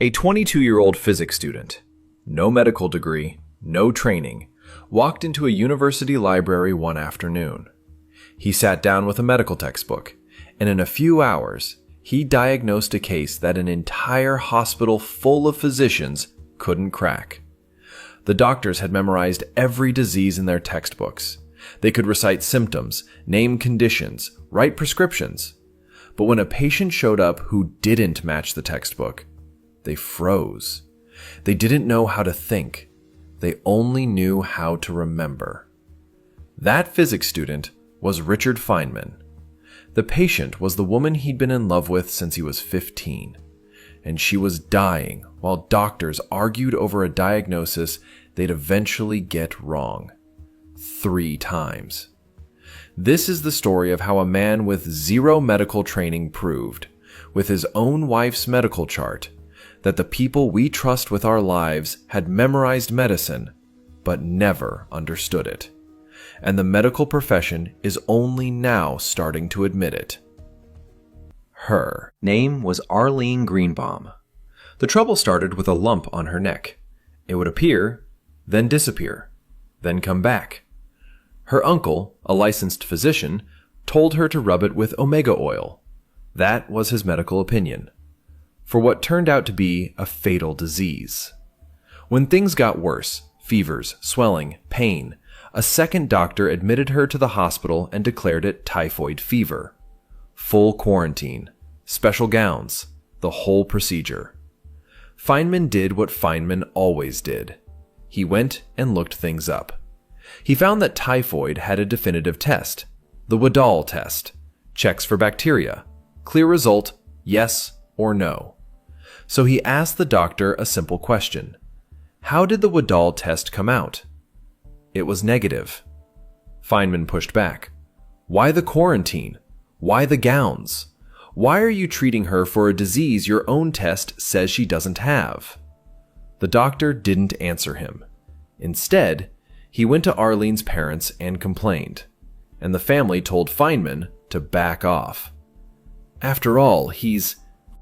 A 22-year-old physics student, no medical degree, no training, walked into a university library one afternoon. He sat down with a medical textbook, and in a few hours, he diagnosed a case that an entire hospital full of physicians couldn't crack. The doctors had memorized every disease in their textbooks. They could recite symptoms, name conditions, write prescriptions. But when a patient showed up who didn't match the textbook, they froze. They didn't know how to think. They only knew how to remember. That physics student was Richard Feynman. The patient was the woman he'd been in love with since he was 15, and she was dying while doctors argued over a diagnosis they'd eventually get wrong 3 times. This is the story of how a man with zero medical training proved, with his own wife's medical chart, that the people we trust with our lives had memorized medicine, but never understood it. And the medical profession is only now starting to admit it. Her name was Arlene Greenbaum. The trouble started with a lump on her neck. It would appear, then disappear, then come back. Her uncle, a licensed physician, told her to rub it with omega oil. That was his medical opinion, for what turned out to be a fatal disease. When things got worse, fevers, swelling, pain, a second doctor admitted her to the hospital and declared it typhoid fever. Full quarantine, special gowns, the whole procedure. Feynman did what Feynman always did. He went and looked things up. He found that typhoid had a definitive test, the Weddell test. Checks for bacteria. Clear result, yes or no. So he asked the doctor a simple question. How did the Weddell test come out? It was negative. Feynman pushed back. Why the quarantine? Why the gowns? Why are you treating her for a disease your own test says she doesn't have? The doctor didn't answer him. Instead, he went to Arlene's parents and complained, and the family told Feynman to back off. After all, he's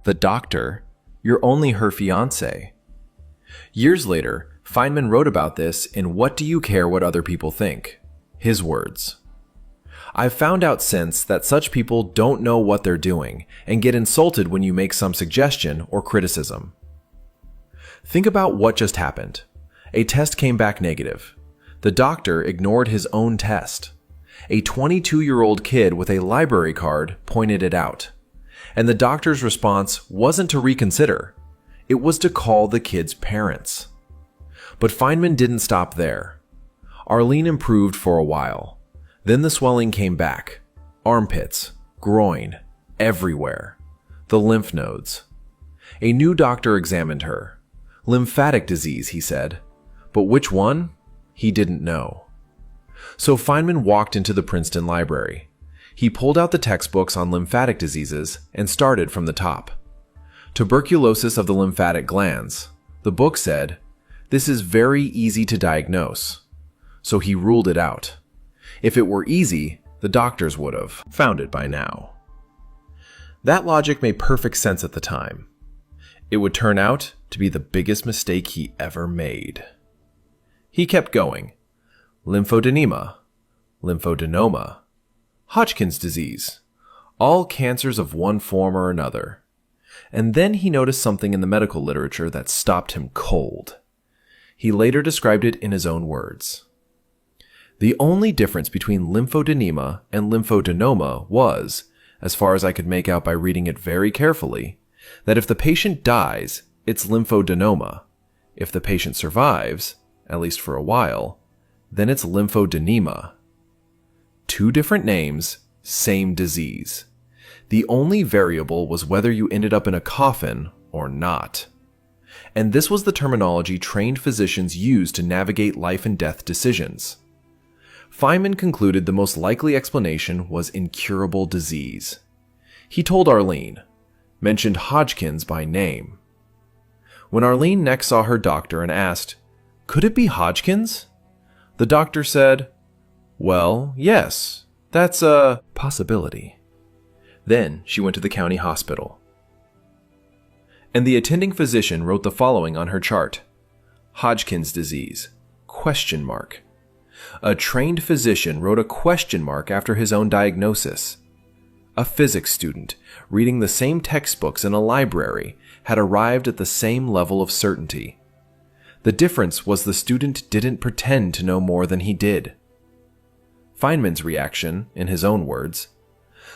the doctor. You're only her fiancé. Years later, Feynman wrote about this in What Do You Care What Other People Think? His words. I've found out since that such people don't know what they're doing and get insulted when you make some suggestion or criticism. Think about what just happened. A test came back negative. The doctor ignored his own test. A 22-year-old kid with a library card pointed it out. And the doctor's response wasn't to reconsider. It was to call the kid's parents. But Feynman didn't stop there. Arlene improved for a while. Then the swelling came back. Armpits, groin, everywhere. The lymph nodes. A new doctor examined her. Lymphatic disease, he said. But which one? He didn't know. So Feynman walked into the Princeton Library. He pulled out the textbooks on lymphatic diseases and started from the top. Tuberculosis of the lymphatic glands. The book said, this is very easy to diagnose. So he ruled it out. If it were easy, the doctors would have found it by now. That logic made perfect sense at the time. It would turn out to be the biggest mistake he ever made. He kept going. Lymphodenema, lymphodenoma, Hodgkin's disease, all cancers of one form or another. And then he noticed something in the medical literature that stopped him cold. He later described it in his own words. The only difference between lymphodenema and lymphodenoma was, as far as I could make out by reading it very carefully, that if the patient dies, it's lymphodenoma. If the patient survives, at least for a while, then it's lymphodenema. 2 different names, same disease. The only variable was whether you ended up in a coffin or not. And this was the terminology trained physicians used to navigate life and death decisions. Feynman concluded the most likely explanation was incurable disease. He told Arlene, mentioned Hodgkin's by name. When Arlene next saw her doctor and asked, could it be Hodgkin's? The doctor said, well, yes, that's a possibility. Then she went to the county hospital. And the attending physician wrote the following on her chart: Hodgkin's disease, ? A trained physician wrote a question mark after his own diagnosis. A physics student, reading the same textbooks in a library, had arrived at the same level of certainty. The difference was the student didn't pretend to know more than he did. Feynman's reaction, in his own words: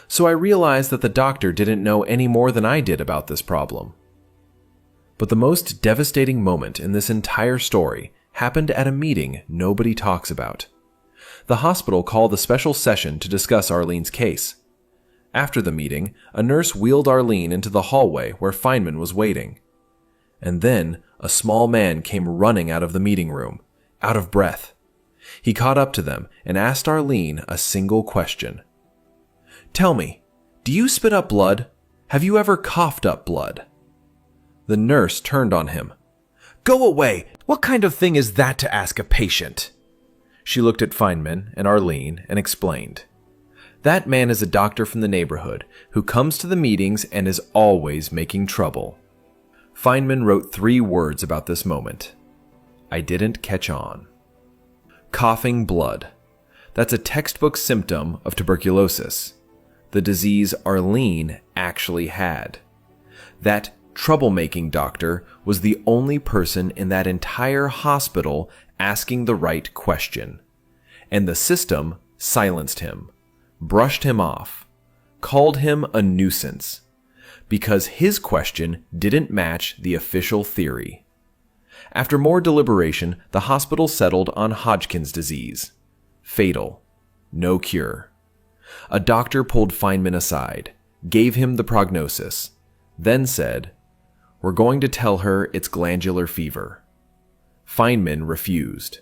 "So I realized that the doctor didn't know any more than I did about this problem." But the most devastating moment in this entire story happened at a meeting nobody talks about. The hospital called a special session to discuss Arlene's case. After the meeting, a nurse wheeled Arlene into the hallway where Feynman was waiting. And then a small man came running out of the meeting room, out of breath. He caught up to them and asked Arlene a single question. "Tell me, do you spit up blood? Have you ever coughed up blood?" The nurse turned on him. "Go away! What kind of thing is that to ask a patient?" She looked at Feynman and Arlene and explained. "That man is a doctor from the neighborhood who comes to the meetings and is always making trouble." Feynman wrote 3 words about this moment: "I didn't catch on." Coughing blood. That's a textbook symptom of tuberculosis, the disease Arlene actually had. That troublemaking doctor was the only person in that entire hospital asking the right question, and the system silenced him, brushed him off, called him a nuisance, because his question didn't match the official theory. After more deliberation, the hospital settled on Hodgkin's disease. Fatal. No cure. A doctor pulled Feynman aside, gave him the prognosis, then said, "We're going to tell her it's glandular fever." Feynman refused.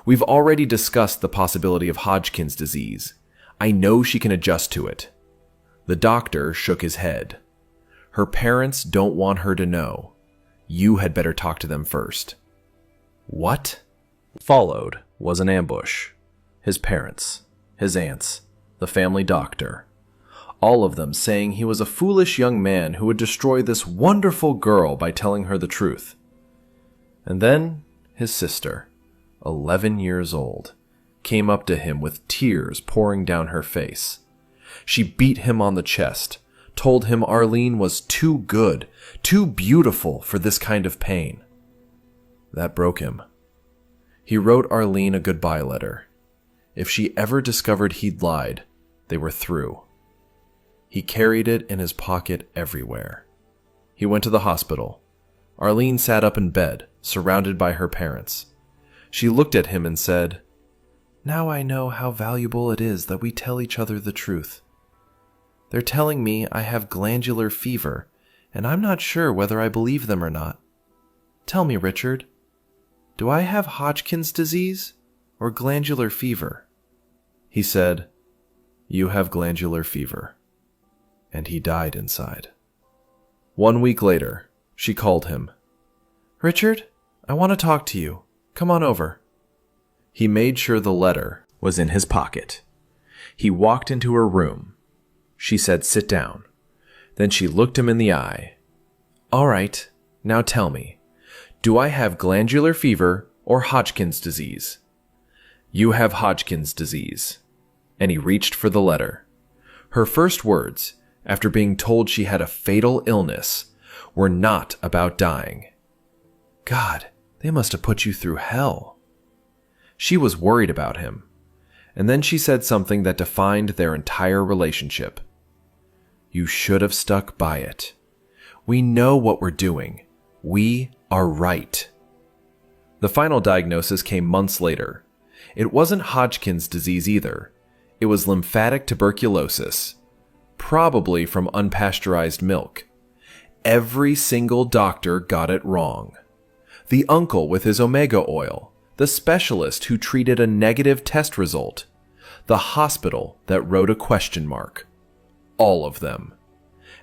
"We've already discussed the possibility of Hodgkin's disease. I know she can adjust to it." The doctor shook his head. "Her parents don't want her to know. You had better talk to them first." What followed was an ambush. His parents, his aunts, the family doctor, all of them saying he was a foolish young man who would destroy this wonderful girl by telling her the truth. And then his sister, 11 years old, came up to him with tears pouring down her face. She beat him on the chest, told him Arlene was too good, too beautiful for this kind of pain. That broke him. He wrote Arlene a goodbye letter. If she ever discovered he'd lied, they were through. He carried it in his pocket everywhere. He went to the hospital. Arlene sat up in bed, surrounded by her parents. She looked at him and said, "Now I know how valuable it is that we tell each other the truth. They're telling me I have glandular fever, and I'm not sure whether I believe them or not. Tell me, Richard, do I have Hodgkin's disease or glandular fever?" He said, "You have glandular fever." And he died inside. 1 week later, she called him. "Richard, I want to talk to you. Come on over." He made sure the letter was in his pocket. He walked into her room. She said, "Sit down." Then she looked him in the eye. "All right, now tell me, do I have glandular fever or Hodgkin's disease?" "You have Hodgkin's disease." And he reached for the letter. Her first words, after being told she had a fatal illness, were not about dying. "God, they must have put you through hell." She was worried about him. And then she said something that defined their entire relationship. "You should have stuck by it. We know what we're doing. We are right." The final diagnosis came months later. It wasn't Hodgkin's disease either. It was lymphatic tuberculosis, probably from unpasteurized milk. Every single doctor got it wrong. The uncle with his omega oil, the specialist who treated a negative test result, the hospital that wrote a question mark. All of them.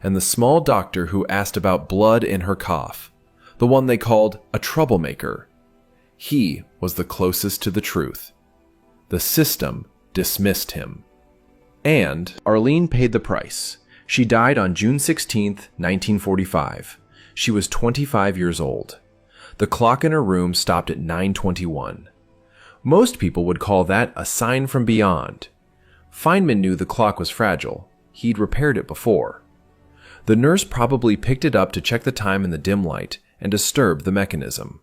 And the small doctor who asked about blood in her cough, the one they called a troublemaker. He was the closest to the truth. The system dismissed him. And Arlene paid the price. She died on June 16, 1945. She was 25 years old. The clock in her room stopped at 9:21. Most people would call that a sign from beyond. Feynman knew the clock was fragile. He'd repaired it before. The nurse probably picked it up to check the time in the dim light and disturb the mechanism.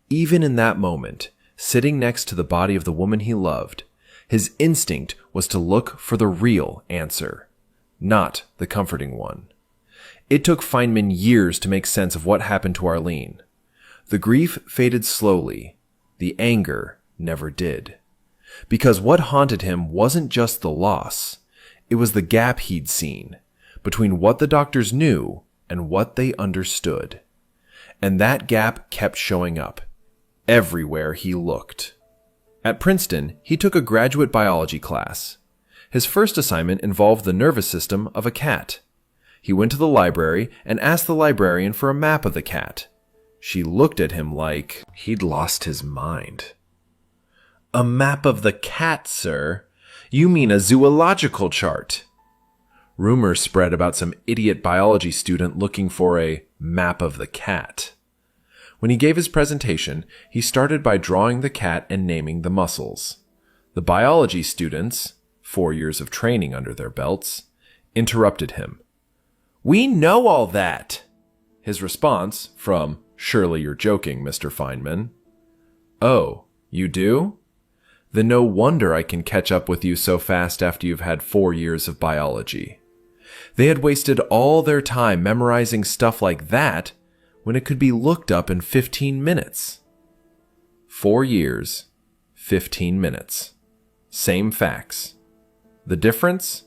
Even in that moment, sitting next to the body of the woman he loved, his instinct was to look for the real answer, not the comforting one. It took Feynman years to make sense of what happened to Arlene. The grief faded slowly. The anger never did. Because what haunted him wasn't just the loss. It was the gap he'd seen between what the doctors knew and what they understood. And that gap kept showing up everywhere he looked. At Princeton, he took a graduate biology class. His first assignment involved the nervous system of a cat. He went to the library and asked the librarian for a map of the cat. She looked at him like he'd lost his mind. "A map of the cat, sir? You mean a zoological chart?" Rumors spread about some idiot biology student looking for a map of the cat. When he gave his presentation, he started by drawing the cat and naming the muscles. The biology students, 4 years of training under their belts, interrupted him. "We know all that!" His response, from "Surely you're joking, Mr. Feynman." "Oh, you do? Then no wonder I can catch up with you so fast after you've had 4 years of biology." They had wasted all their time memorizing stuff like that when it could be looked up in 15 minutes. 4 years, 15 minutes. Same facts. The difference?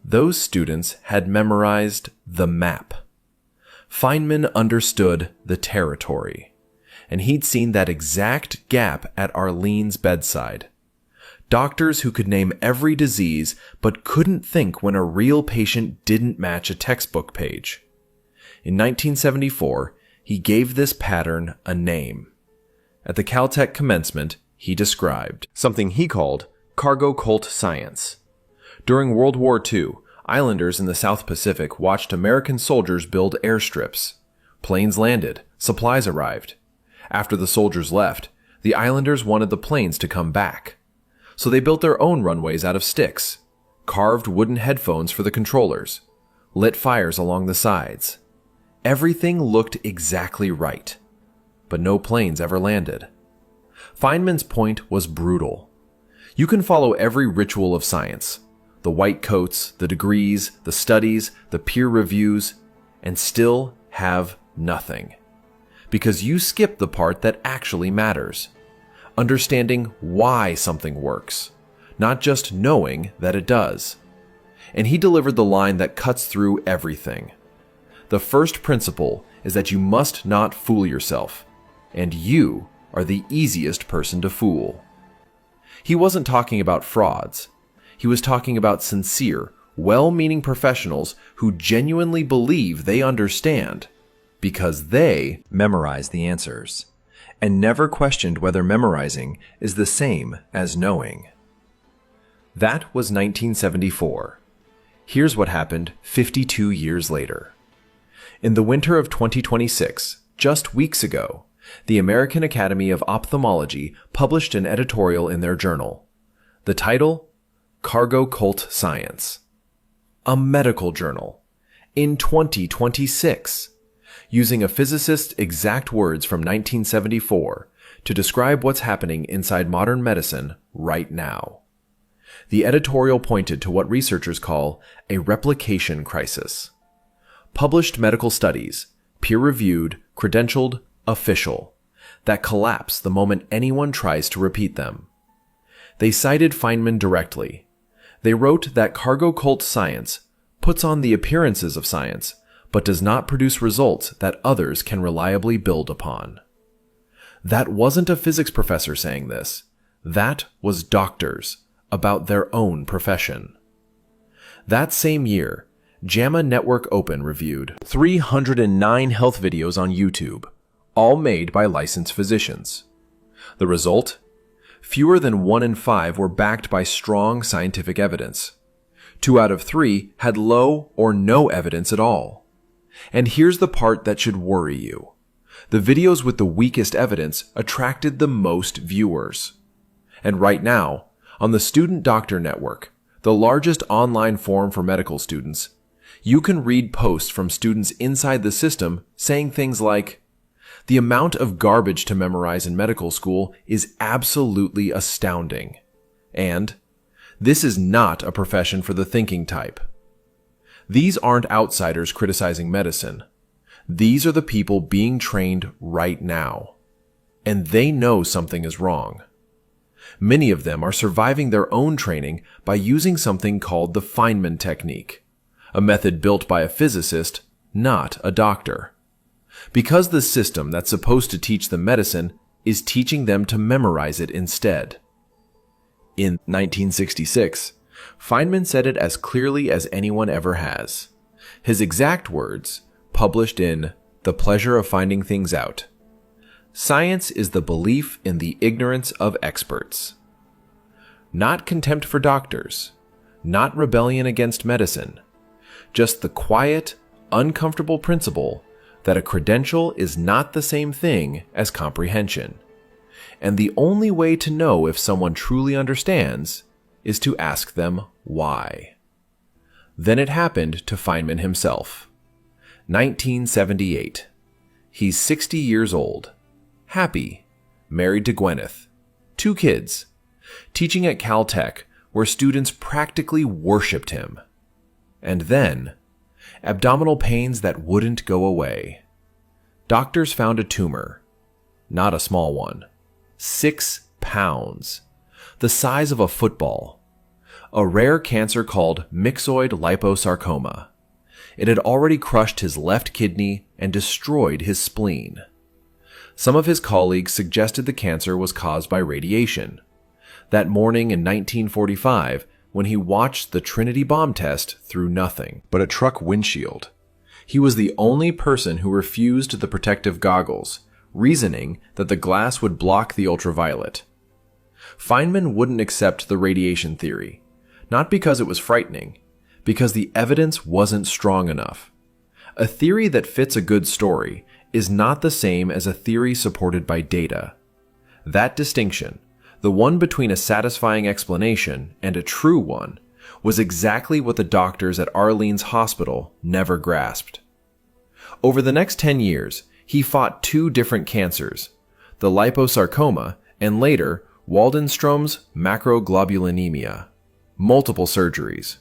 Those students had memorized the map. Feynman understood the territory, and he'd seen that exact gap at Arlene's bedside. Doctors who could name every disease but couldn't think when a real patient didn't match a textbook page. In 1974, he gave this pattern a name. At the Caltech commencement, he described something he called cargo cult science. During World War II, islanders in the South Pacific watched American soldiers build airstrips. Planes landed, supplies arrived. After the soldiers left, the islanders wanted the planes to come back. So they built their own runways out of sticks, carved wooden headphones for the controllers, lit fires along the sides. Everything looked exactly right, but no planes ever landed. Feynman's point was brutal. You can follow every ritual of science, the white coats, the degrees, the studies, the peer reviews, and still have nothing. Because you skip the part that actually matters. Understanding why something works, not just knowing that it does. And he delivered the line that cuts through everything. The first principle is that you must not fool yourself, and you are the easiest person to fool. He wasn't talking about frauds. He was talking about sincere, well-meaning professionals who genuinely believe they understand because they memorize the answers and never questioned whether memorizing is the same as knowing. That was 1974. Here's what happened 52 years later. In the winter of 2026, just weeks ago, the American Academy of Ophthalmology published an editorial in their journal. The title? Cargo Cult Science. A medical journal. In 2026. Using a physicist's exact words from 1974 to describe what's happening inside modern medicine right now. The editorial pointed to what researchers call a replication crisis. Published medical studies, peer-reviewed, credentialed, official, that collapse the moment anyone tries to repeat them. They cited Feynman directly. They wrote that cargo cult science puts on the appearances of science, but does not produce results that others can reliably build upon. That wasn't a physics professor saying this. That was doctors about their own profession. That same year, JAMA Network Open reviewed 309 health videos on YouTube, all made by licensed physicians. The result? Fewer than 1 in 5 were backed by strong scientific evidence. 2 out of 3 had low or no evidence at all. And here's the part that should worry you. The videos with the weakest evidence attracted the most viewers. And right now, on the Student Doctor Network, the largest online forum for medical students, you can read posts from students inside the system saying things like, "The amount of garbage to memorize in medical school is absolutely astounding." And, "This is not a profession for the thinking type." These aren't outsiders criticizing medicine. These are the people being trained right now. And they know something is wrong. Many of them are surviving their own training by using something called the Feynman technique, a method built by a physicist, not a doctor. Because the system that's supposed to teach them medicine is teaching them to memorize it instead. In 1966, Feynman said it as clearly as anyone ever has. His exact words, published in The Pleasure of Finding Things Out: "Science is the belief in the ignorance of experts." Not contempt for doctors, not rebellion against medicine, just the quiet, uncomfortable principle that a credential is not the same thing as comprehension. And the only way to know if someone truly understands is to ask them why. Then it happened to Feynman himself. 1978. He's 60 years old, happy, married to Gwyneth, 2 kids, teaching at Caltech where students practically worshipped him. And then, abdominal pains that wouldn't go away. Doctors found a tumor, not a small one, 6 pounds, the size of a football, a rare cancer called myxoid liposarcoma. It had already crushed his left kidney and destroyed his spleen. Some of his colleagues suggested the cancer was caused by radiation. That morning in 1945, when he watched the Trinity bomb test through nothing but a truck windshield, he was the only person who refused the protective goggles, reasoning that the glass would block the ultraviolet. Feynman wouldn't accept the radiation theory, not because it was frightening, because the evidence wasn't strong enough. A theory that fits a good story is not the same as a theory supported by data. That distinction, the one between a satisfying explanation and a true one, was exactly what the doctors at Arlene's hospital never grasped. Over the next 10 years, he fought 2 different cancers, the liposarcoma and later Waldenstrom's macroglobulinemia, multiple surgeries.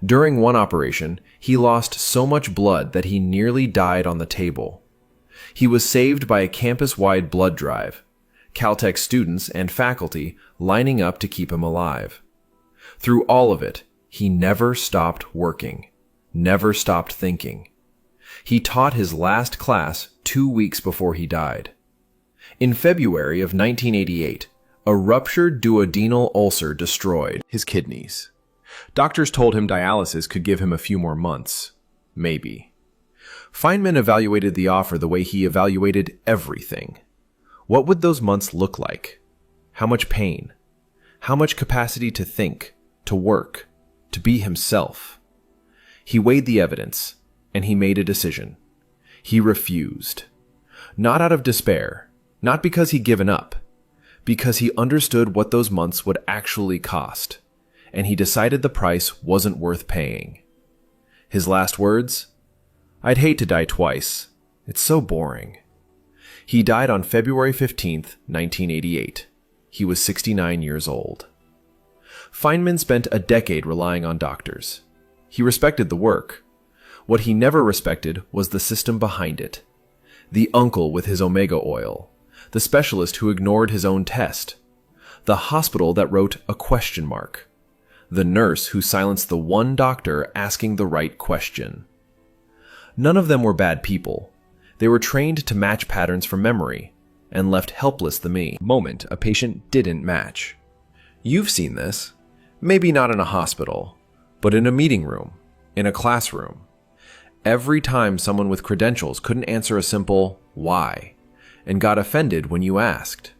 During one operation, he lost so much blood that he nearly died on the table. He was saved by a campus-wide blood drive, Caltech students and faculty lining up to keep him alive. Through all of it, he never stopped working, never stopped thinking. He taught his last class 2 weeks before he died. In February of 1988, a ruptured duodenal ulcer destroyed his kidneys. Doctors told him dialysis could give him a few more months. Maybe. Feynman evaluated the offer the way he evaluated everything. What would those months look like? How much pain? How much capacity to think, to work, to be himself? He weighed the evidence, and he made a decision. He refused. Not out of despair, not because he'd given up, because he understood what those months would actually cost, and he decided the price wasn't worth paying. His last words? "I'd hate to die twice. It's so boring." He died on February 15th, 1988. He was 69 years old. Feynman spent a decade relying on doctors. He respected the work. What he never respected was the system behind it. The uncle with his omega oil, the specialist who ignored his own test, the hospital that wrote a question mark, the nurse who silenced the one doctor asking the right question. None of them were bad people. They were trained to match patterns from memory, and left helpless the moment a patient didn't match. You've seen this. Maybe not in a hospital, but in a meeting room, in a classroom. Every time someone with credentials couldn't answer a simple why, and got offended when you asked.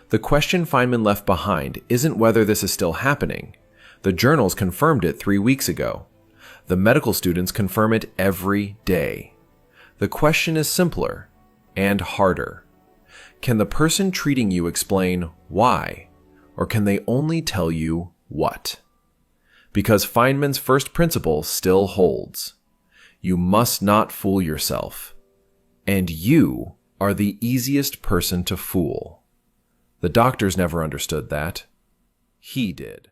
The question Feynman left behind isn't whether this is still happening. The journals confirmed it 3 weeks ago. The medical students confirm it every day. The question is simpler and harder. Can the person treating you explain why, or can they only tell you what? Because Feynman's first principle still holds. You must not fool yourself. And you are the easiest person to fool. The doctors never understood that. He did.